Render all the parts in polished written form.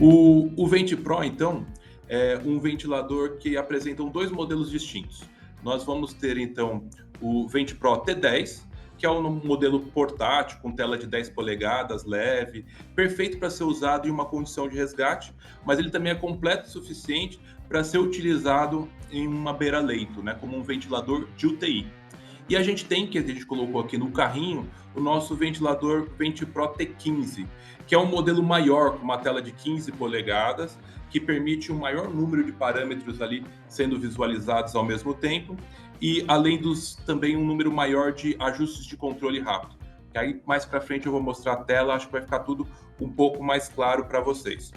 O Venti Pro, então, é um ventilador que apresentam dois modelos distintos. Nós vamos ter, então, o Venti Pro T10, que é um modelo portátil, com tela de 10 polegadas, leve, perfeito para ser usado em uma condição de resgate, mas ele também é completo o suficiente para ser utilizado em uma beira-leito, né, como um ventilador de UTI. E a gente tem, que a gente colocou aqui no carrinho, o nosso ventilador Venti Pro T15, que é um modelo maior, com uma tela de 15 polegadas, que permite um maior número de parâmetros ali sendo visualizados ao mesmo tempo, e além dos também um número maior de ajustes de controle rápido. Que aí mais para frente eu vou mostrar a tela, acho que vai ficar tudo um pouco mais claro para vocês.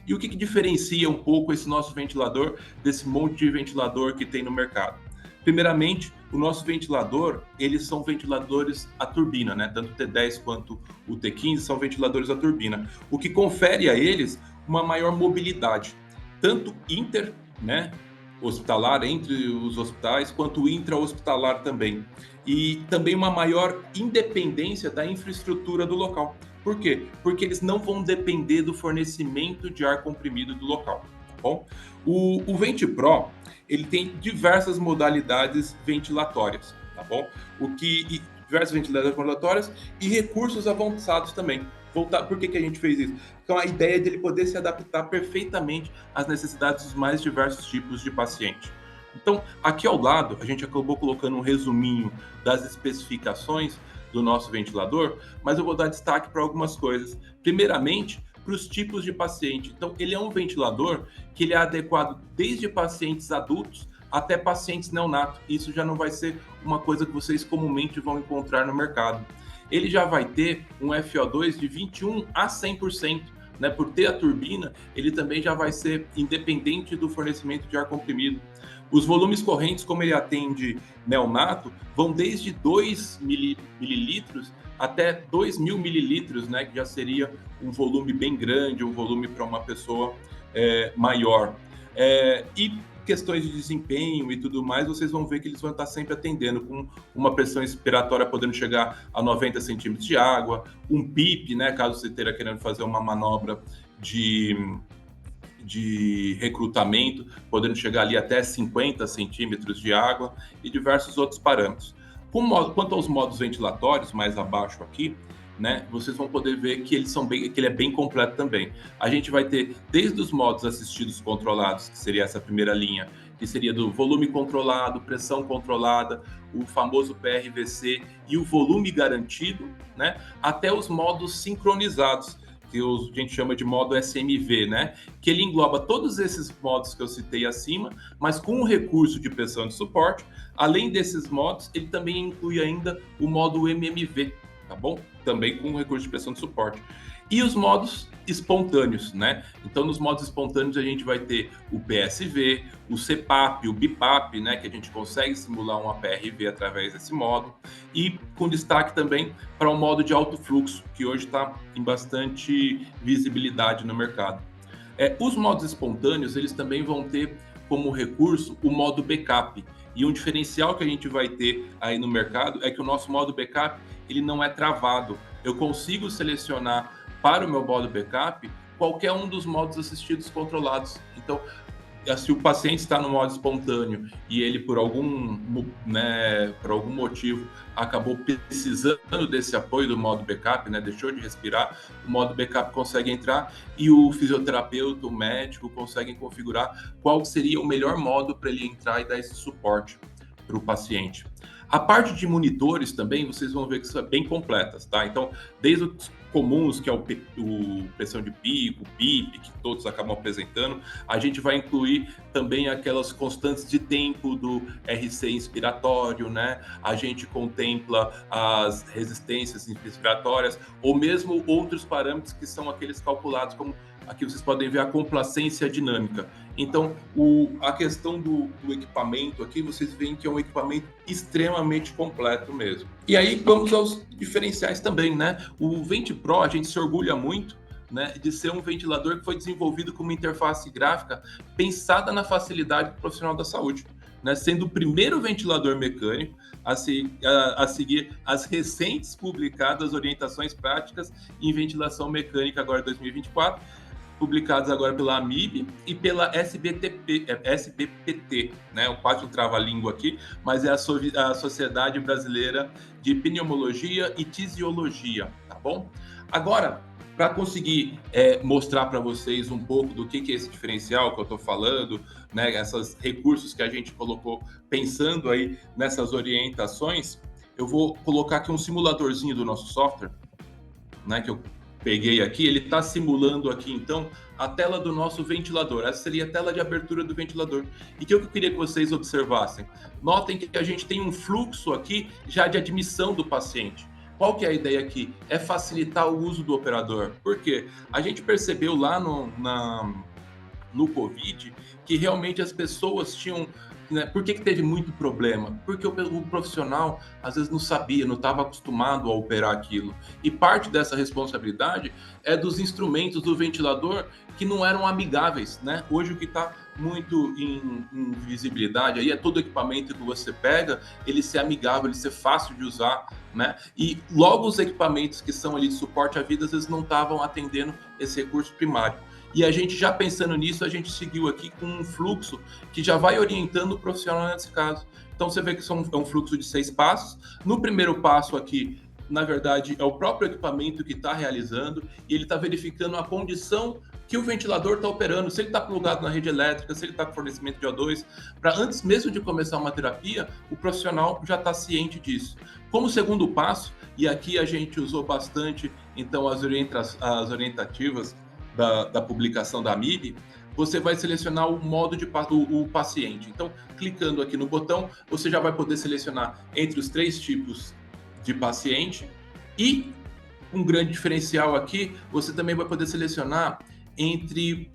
E o que diferencia um pouco esse nosso ventilador desse monte de ventilador que tem no mercado? Primeiramente, o nosso ventilador, eles são ventiladores a turbina, né? Tanto o T10 quanto o T15 são ventiladores a turbina, o que confere a eles uma maior mobilidade, tanto inter, né, hospitalar entre os hospitais, quanto intra-hospitalar também. E também uma maior independência da infraestrutura do local. Por quê? Porque eles não vão depender do fornecimento de ar comprimido do local, tá bom? O Venti Pro, ele tem diversas modalidades ventilatórias, tá bom? Diversas ventilações ventilatórias e recursos avançados também. Por que a gente fez isso? Então, a ideia é de ele poder se adaptar perfeitamente às necessidades dos mais diversos tipos de paciente. Então, aqui ao lado, a gente acabou colocando um resuminho das especificações do nosso ventilador, mas eu vou dar destaque para algumas coisas. Primeiramente, para os tipos de paciente. Então, ele é um ventilador que ele é adequado desde pacientes adultos até pacientes neonatos. Isso já não vai ser uma coisa que vocês comumente vão encontrar no mercado. Ele já vai ter um FO2 de 21 a 100%, né? Por ter a turbina, ele também já vai ser independente do fornecimento de ar comprimido. Os volumes correntes, como ele atende neonato, vão desde 2 mililitros até 2.000 mililitros, né? Que já seria um volume bem grande, um volume para uma pessoa maior. E questões de desempenho e tudo mais, vocês vão ver que eles vão estar sempre atendendo com uma pressão expiratória podendo chegar a 90 centímetros de água, um PIP, né, caso você esteja querendo fazer uma manobra de recrutamento, podendo chegar ali até 50 centímetros de água e diversos outros parâmetros. Quanto aos modos ventilatórios, mais abaixo aqui, né, vocês vão poder ver que que ele é bem completo também. A gente vai ter desde os modos assistidos controlados, que seria essa primeira linha, que seria do volume controlado, pressão controlada, o famoso PRVC e o volume garantido, né, até os modos sincronizados, que a gente chama de modo SMV, né, que ele engloba todos esses modos que eu citei acima, mas com o recurso de pressão de suporte. Além desses modos, ele também inclui ainda o modo MMV, tá bom? Também com recurso de pressão de suporte. E os modos espontâneos, né? Então, nos modos espontâneos, a gente vai ter o PSV, o CPAP, o BIPAP, né? Que a gente consegue simular um APRV através desse modo. E com destaque também para o modo de alto fluxo, que hoje está em bastante visibilidade no mercado. Os modos espontâneos, eles também vão ter como recurso o modo backup. E um diferencial que a gente vai ter aí no mercado é que o nosso modo backup, ele não é travado. Eu consigo selecionar para o meu modo backup qualquer um dos modos assistidos controlados. Então, se o paciente está no modo espontâneo e ele, por algum motivo, acabou precisando desse apoio do modo backup, né, deixou de respirar, o modo backup consegue entrar e o fisioterapeuta, o médico, conseguem configurar qual seria o melhor modo para ele entrar e dar esse suporte para o paciente. A parte de monitores também, vocês vão ver que são bem completas, tá? Então, desde os comuns, que é o pressão de pico, o PIP, que todos acabam apresentando, a gente vai incluir também aquelas constantes de tempo do RC inspiratório, né? A gente contempla as resistências inspiratórias, ou mesmo outros parâmetros que são aqueles calculados como aqui vocês podem ver a complacência dinâmica. Então, a questão do equipamento aqui, vocês veem que é um equipamento extremamente completo mesmo. E aí, vamos aos diferenciais também, né? O Venti Pro, a gente se orgulha muito, né, de ser um ventilador que foi desenvolvido com uma interface gráfica pensada na facilidade do profissional da saúde, né? Sendo o primeiro ventilador mecânico a seguir as recentes publicadas orientações práticas em ventilação mecânica agora 2024, publicados agora pela AMIB e pela SBPT, né? Quase um trava-língua aqui, mas é a Sociedade Brasileira de Pneumologia e Tisiologia, tá bom? Agora, para conseguir mostrar para vocês um pouco do que é esse diferencial que eu estou falando, né, esses recursos que a gente colocou pensando aí nessas orientações, eu vou colocar aqui um simuladorzinho do nosso software, né, que eu peguei aqui. Ele está simulando aqui, então, a tela do nosso ventilador. Essa seria a tela de abertura do ventilador. E que eu queria que vocês observassem. Notem que a gente tem um fluxo aqui já de admissão do paciente. Qual que é a ideia aqui? É facilitar o uso do operador. Por quê? A gente percebeu lá no Covid que realmente as pessoas tinham... Né? Por que teve muito problema? Porque o profissional às vezes não sabia, não estava acostumado a operar aquilo. E parte dessa responsabilidade é dos instrumentos do ventilador que não eram amigáveis, né? Hoje o que está muito em visibilidade aí é todo equipamento que você pega, ele ser amigável, ele ser fácil de usar, né? E logo os equipamentos que são ali de suporte à vida, às vezes não estavam atendendo esse recurso primário. E a gente já pensando nisso, a gente seguiu aqui com um fluxo que já vai orientando o profissional nesse caso. Então você vê que é um fluxo de 6 passos. No primeiro passo aqui, na verdade, é o próprio equipamento que está realizando e ele está verificando a condição que o ventilador está operando, se ele está plugado na rede elétrica, se ele está com fornecimento de O2, para antes mesmo de começar uma terapia, o profissional já está ciente disso. Como segundo passo, e aqui a gente usou bastante então as orientativas da publicação da AMIB, você vai selecionar o modo o paciente. Então, clicando aqui no botão, você já vai poder selecionar entre os 3 tipos de paciente e um grande diferencial aqui, você também vai poder selecionar entre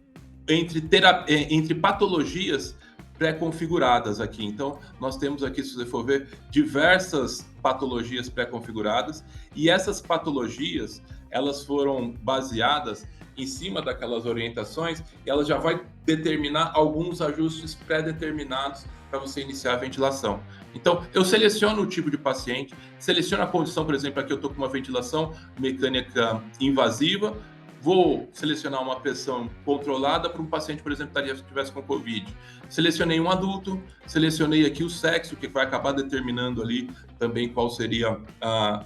patologias pré-configuradas aqui. Então, nós temos aqui, se você for ver, diversas patologias pré-configuradas e essas patologias, elas foram baseadas em cima daquelas orientações e ela já vai determinar alguns ajustes pré-determinados para você iniciar a ventilação. Então, eu seleciono o tipo de paciente, seleciono a condição, por exemplo, aqui eu estou com uma ventilação mecânica invasiva, vou selecionar uma pressão controlada para um paciente, por exemplo, que estivesse com Covid. Selecionei um adulto, selecionei aqui o sexo, que vai acabar determinando ali também qual seria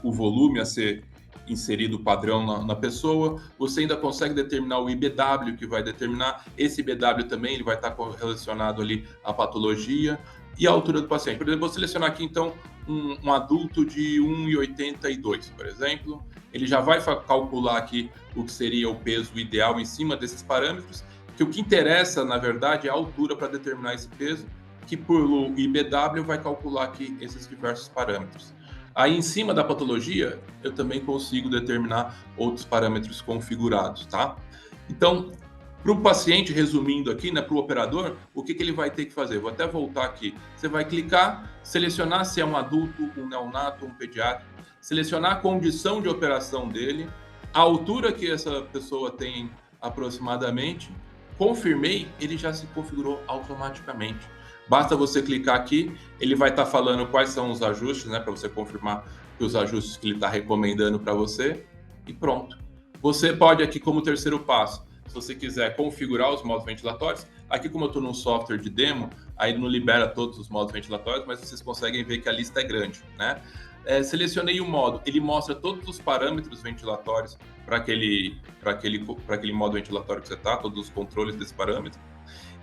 o volume a ser inserido padrão na pessoa. Você ainda consegue determinar o IBW, que vai determinar esse IBW também, ele vai estar relacionado ali à patologia e a altura do paciente. Por exemplo, vou selecionar aqui então um adulto de 1,82, por exemplo. Ele já vai calcular aqui o que seria o peso ideal em cima desses parâmetros, que o que interessa, na verdade, é a altura para determinar esse peso, que por IBW vai calcular aqui esses diversos parâmetros. Aí, em cima da patologia, eu também consigo determinar outros parâmetros configurados, tá? Então, para o paciente, resumindo aqui, né, para o operador, o que ele vai ter que fazer? Vou até voltar aqui. Você vai clicar, selecionar se é um adulto, um neonato, um pediatra, selecionar a condição de operação dele, a altura que essa pessoa tem aproximadamente, confirmei, ele já se configurou automaticamente. Basta você clicar aqui, ele vai estar falando quais são os ajustes, né, para você confirmar que os ajustes que ele está recomendando para você, e pronto. Você pode aqui, como terceiro passo, se você quiser configurar os modos ventilatórios, aqui como eu estou num software de demo, aí não libera todos os modos ventilatórios, mas vocês conseguem ver que a lista é grande, né? Selecionei o modo, ele mostra todos os parâmetros ventilatórios para aquele modo ventilatório que você está, todos os controles desse parâmetro,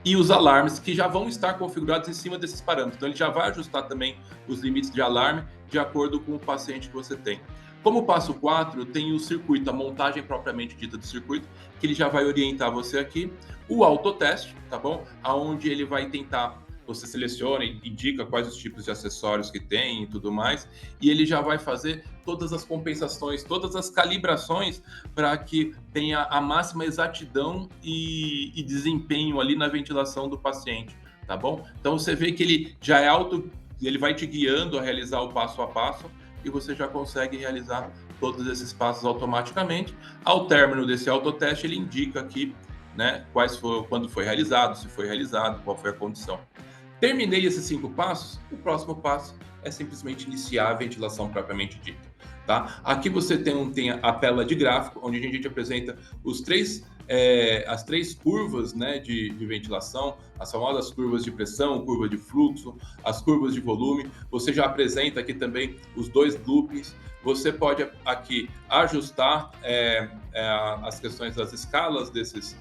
e os alarmes que já vão estar configurados em cima desses parâmetros. Então, ele já vai ajustar também os limites de alarme de acordo com o paciente que você tem. Como passo 4, tem o circuito, a montagem propriamente dita do circuito, que ele já vai orientar você aqui. O autoteste, tá bom? Onde ele vai tentar, você seleciona e indica quais os tipos de acessórios que tem e tudo mais, e ele já vai fazer todas as compensações, todas as calibrações para que tenha a máxima exatidão e desempenho ali na ventilação do paciente, tá bom? Então você vê que ele já é ele vai te guiando a realizar o passo a passo e você já consegue realizar todos esses passos automaticamente. Ao término desse autoteste, ele indica aqui, né, quando foi realizado, se foi realizado, qual foi a condição. Terminei esses 5 passos, o próximo passo é simplesmente iniciar a ventilação propriamente dita. tá? Aqui você tem a tela de gráfico, onde a gente apresenta as três curvas, né, de ventilação, as famosas curvas de pressão, curva de fluxo, as curvas de volume. Você já apresenta aqui também os dois loopings. Você pode aqui ajustar as questões das escalas desses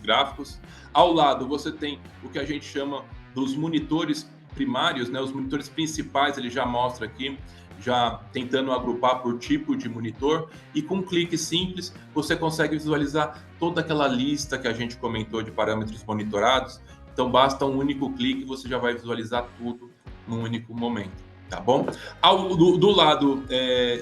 gráficos. Ao lado você tem o que a gente chama dos monitores primários, né? Os monitores principais ele já mostra aqui, já tentando agrupar por tipo de monitor, e com um clique simples você consegue visualizar toda aquela lista que a gente comentou de parâmetros monitorados. Então basta um único clique e você já vai visualizar tudo num único momento, tá bom? Do lado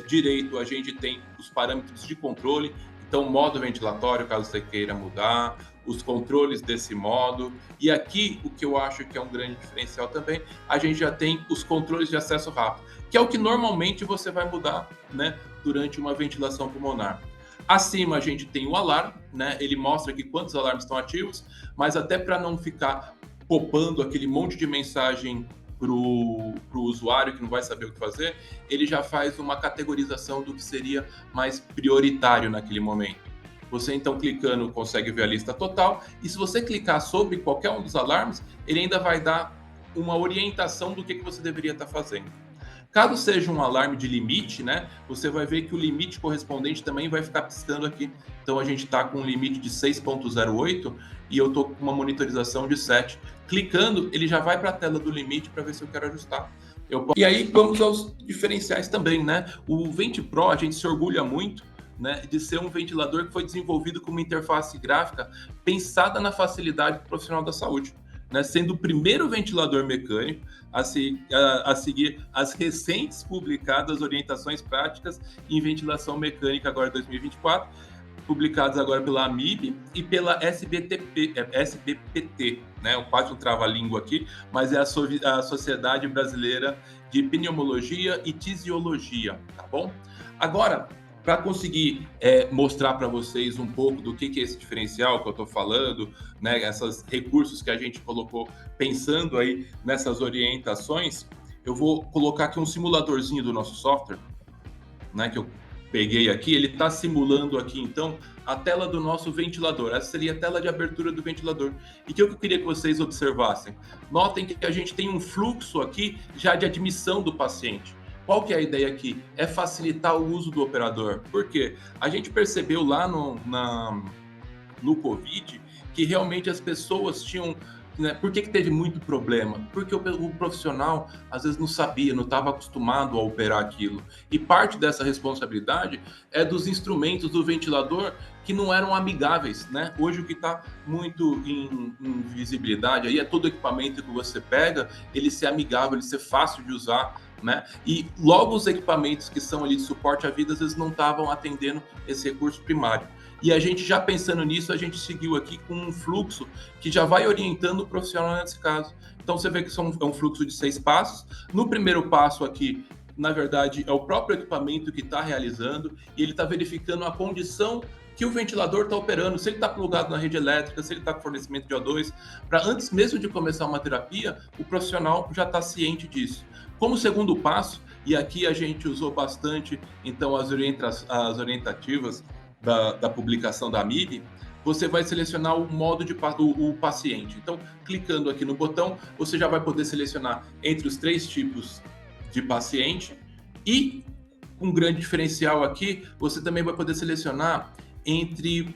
direito a gente tem os parâmetros de controle, então modo ventilatório, caso você queira mudar, os controles desse modo, e aqui o que eu acho que é um grande diferencial também, a gente já tem os controles de acesso rápido, que é o que normalmente você vai mudar, né, durante uma ventilação pulmonar. Acima a gente tem o alarme, né, ele mostra aqui quantos alarmes estão ativos, mas até para não ficar popando aquele monte de mensagem para o usuário que não vai saber o que fazer, ele já faz uma categorização do que seria mais prioritário naquele momento. Você então clicando consegue ver a lista total, e se você clicar sobre qualquer um dos alarmes, ele ainda vai dar uma orientação do que você deveria estar fazendo. Caso seja um alarme de limite, né, você vai ver que o limite correspondente também vai ficar piscando aqui. Então a gente está com um limite de 6.08 e eu estou com uma monitorização de 7. Clicando, ele já vai para a tela do limite para ver se eu quero ajustar. E aí vamos aos diferenciais também, né? O Venti Pro, a gente se orgulha muito, né, de ser um ventilador que foi desenvolvido com uma interface gráfica pensada na facilidade do profissional da saúde, né, sendo o primeiro ventilador mecânico a seguir as recentes publicadas orientações práticas em ventilação mecânica agora 2024, publicadas agora pela AMIB e pela SBPT, né, quase um trava-língua aqui, mas é a Sociedade Brasileira de Pneumologia e Tisiologia, tá bom? Agora, para conseguir mostrar para vocês um pouco do que é esse diferencial que eu estou falando, né, esses recursos que a gente colocou pensando aí nessas orientações, eu vou colocar aqui um simuladorzinho do nosso software, né, que eu peguei aqui. Ele está simulando aqui, então, a tela do nosso ventilador. Essa seria a tela de abertura do ventilador. E que eu queria que vocês observassem. Notem que a gente tem um fluxo aqui já de admissão do paciente. Qual que é a ideia aqui? É facilitar o uso do operador. Por quê? A gente percebeu lá no Covid que realmente as pessoas tinham... Né? Por que teve muito problema? Porque o profissional às vezes não sabia, não estava acostumado a operar aquilo. E parte dessa responsabilidade é dos instrumentos do ventilador que não eram amigáveis, né? Hoje o que está muito em visibilidade aí é todo equipamento que você pega, ele ser amigável, ele ser fácil de usar, né? E logo os equipamentos que são ali de suporte à vida às vezes não estavam atendendo esse recurso primário. E a gente já pensando nisso, a gente seguiu aqui com um fluxo que já vai orientando o profissional nesse caso. Então você vê que é um fluxo de 6 passos. No primeiro passo aqui, na verdade, é o próprio equipamento que está realizando e ele está verificando a condição que o ventilador está operando, se ele está plugado na rede elétrica, se ele está com fornecimento de O2, para antes mesmo de começar uma terapia, o profissional já está ciente disso. Como segundo passo, e aqui a gente usou bastante então as orientativas da publicação da AMIB, você vai selecionar o modo o paciente. Então, clicando aqui no botão, você já vai poder selecionar entre os 3 tipos de paciente e, um grande diferencial aqui, você também vai poder selecionar entre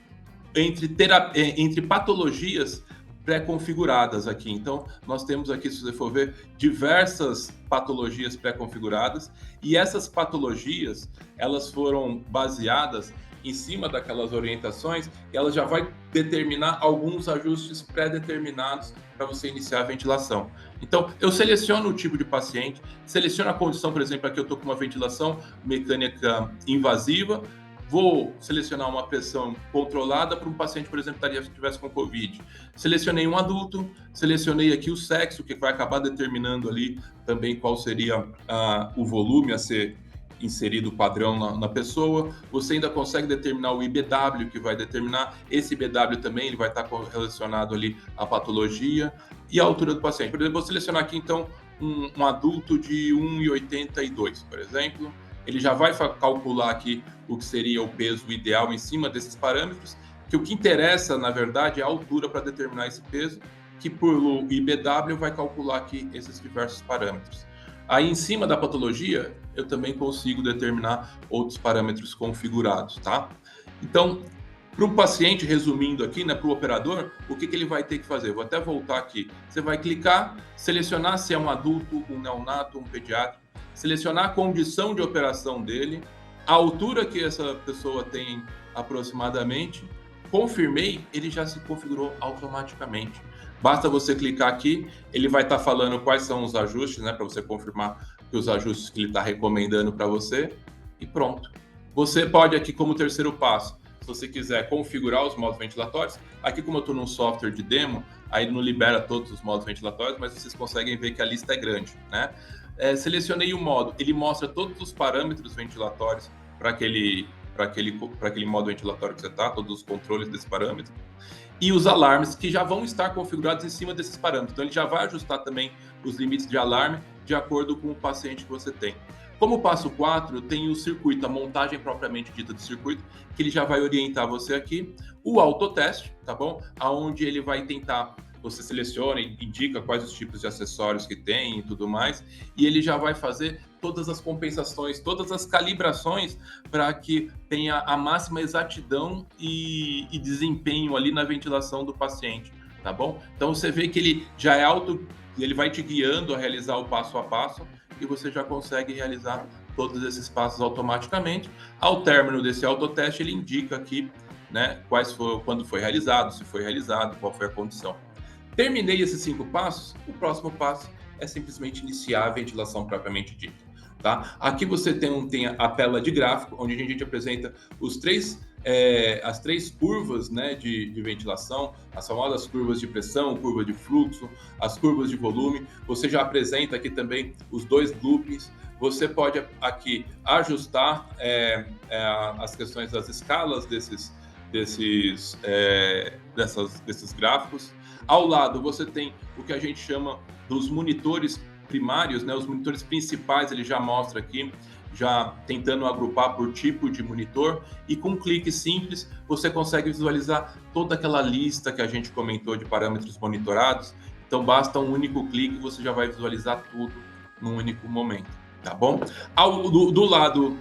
patologias pré-configuradas aqui. Então, nós temos aqui, se você for ver, diversas patologias pré-configuradas, e essas patologias, elas foram baseadas em cima daquelas orientações, e ela já vai determinar alguns ajustes pré-determinados para você iniciar a ventilação. Então, eu seleciono o tipo de paciente, seleciono a condição, por exemplo, aqui eu estou com uma ventilação mecânica invasiva, vou selecionar uma pressão controlada para um paciente, por exemplo, que estivesse com Covid. Selecionei um adulto, selecionei aqui o sexo, que vai acabar determinando ali também qual seria o volume a ser inserido padrão na pessoa. Você ainda consegue determinar o IBW, que vai determinar esse IBW também, ele vai estar relacionado ali à patologia e à altura do paciente. Por exemplo, vou selecionar aqui então um adulto de 1,82, por exemplo, ele já vai calcular aqui o que seria o peso ideal em cima desses parâmetros, que o que interessa, na verdade, é a altura para determinar esse peso, que por IBW vai calcular aqui esses diversos parâmetros. Aí, em cima da patologia, eu também consigo determinar outros parâmetros configurados, tá? Então, para o paciente, resumindo aqui, né, para o operador, o que ele vai ter que fazer? Vou até voltar aqui. Você vai clicar, selecionar se é um adulto, um neonato, um pediátrico, selecionar a condição de operação dele, a altura que essa pessoa tem aproximadamente, confirmei, ele já se configurou automaticamente. Basta você clicar aqui, ele vai estar falando quais são os ajustes, né, para você confirmar que os ajustes que ele está recomendando para você, e pronto. Você pode aqui, como terceiro passo, se você quiser configurar os modos ventilatórios, aqui como eu estou num software de demo, aí não libera todos os modos ventilatórios, mas vocês conseguem ver que a lista é grande, né? Selecionei o modo, ele mostra todos os parâmetros ventilatórios para aquele modo ventilatório que você está, todos os controles desse parâmetro, e os alarmes que já vão estar configurados em cima desses parâmetros. Então, ele já vai ajustar também os limites de alarme de acordo com o paciente que você tem. Como passo 4, tem o circuito, a montagem propriamente dita do circuito, que ele já vai orientar você aqui. O autoteste, tá bom? Aonde ele vai tentar, você seleciona e indica quais os tipos de acessórios que tem e tudo mais, e ele já vai fazer todas as compensações, todas as calibrações para que tenha a máxima exatidão e desempenho ali na ventilação do paciente, tá bom? Então você vê que ele já é ele vai te guiando a realizar o passo a passo e você já consegue realizar todos esses passos automaticamente. Ao término desse autoteste, ele indica aqui, né, quando foi realizado, se foi realizado, qual foi a condição. Terminei esses 5 passos, o próximo passo é simplesmente iniciar a ventilação propriamente dita. Tá? Aqui você tem a tela de gráfico, onde a gente apresenta as três curvas, né, de ventilação, as famosas curvas de pressão, curva de fluxo, as curvas de volume. Você já apresenta aqui também os 2 loopings. Você pode aqui ajustar as questões das escalas desses gráficos. Ao lado você tem o que a gente chama dos monitores primários, né? Os monitores principais ele já mostra aqui, já tentando agrupar por tipo de monitor, e com um clique simples você consegue visualizar toda aquela lista que a gente comentou de parâmetros monitorados. Então basta um único clique e você já vai visualizar tudo num único momento, tá bom? Do lado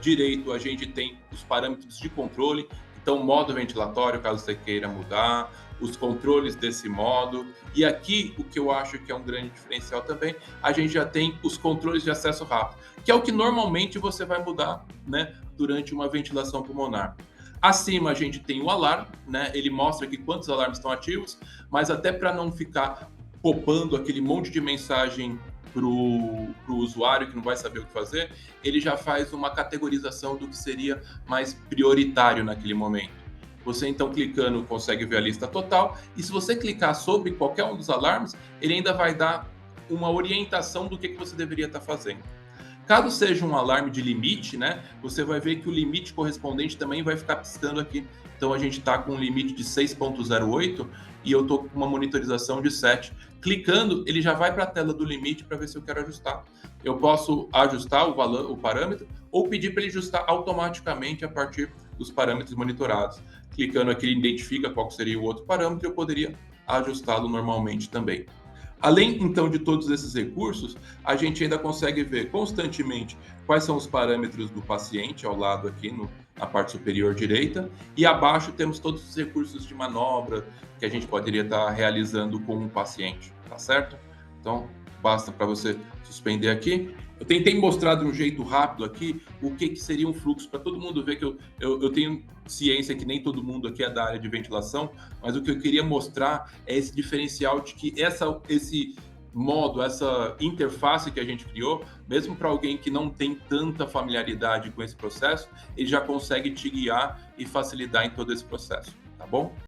direito a gente tem os parâmetros de controle, então modo ventilatório, caso você queira mudar, os controles desse modo. E aqui, o que eu acho que é um grande diferencial também, a gente já tem os controles de acesso rápido, que é o que normalmente você vai mudar, né, durante uma ventilação pulmonar. Acima a gente tem o alarme, né, ele mostra aqui quantos alarmes estão ativos, mas até para não ficar popando aquele monte de mensagem para o usuário que não vai saber o que fazer, ele já faz uma categorização do que seria mais prioritário naquele momento. Você então clicando consegue ver a lista total, e se você clicar sobre qualquer um dos alarmes, ele ainda vai dar uma orientação do que você deveria estar fazendo. Caso seja um alarme de limite, né, você vai ver que o limite correspondente também vai ficar piscando aqui. Então a gente está com um limite de 6.08 e eu estou com uma monitorização de 7. Clicando, ele já vai para a tela do limite para ver se eu quero ajustar. Eu posso ajustar o parâmetro ou pedir para ele ajustar automaticamente a partir dos parâmetros monitorados. Clicando aqui, ele identifica qual seria o outro parâmetro e eu poderia ajustá-lo normalmente também. Além, então, de todos esses recursos, a gente ainda consegue ver constantemente quais são os parâmetros do paciente, ao lado aqui na parte superior direita, e abaixo temos todos os recursos de manobra que a gente poderia estar realizando com o paciente, tá certo? Então, basta para você suspender aqui. Eu tentei mostrar de um jeito rápido aqui o que seria um fluxo, para todo mundo ver que eu tenho ciência que nem todo mundo aqui é da área de ventilação, mas o que eu queria mostrar é esse diferencial de que esse modo, essa interface que a gente criou, mesmo para alguém que não tem tanta familiaridade com esse processo, ele já consegue te guiar e facilitar em todo esse processo, tá bom?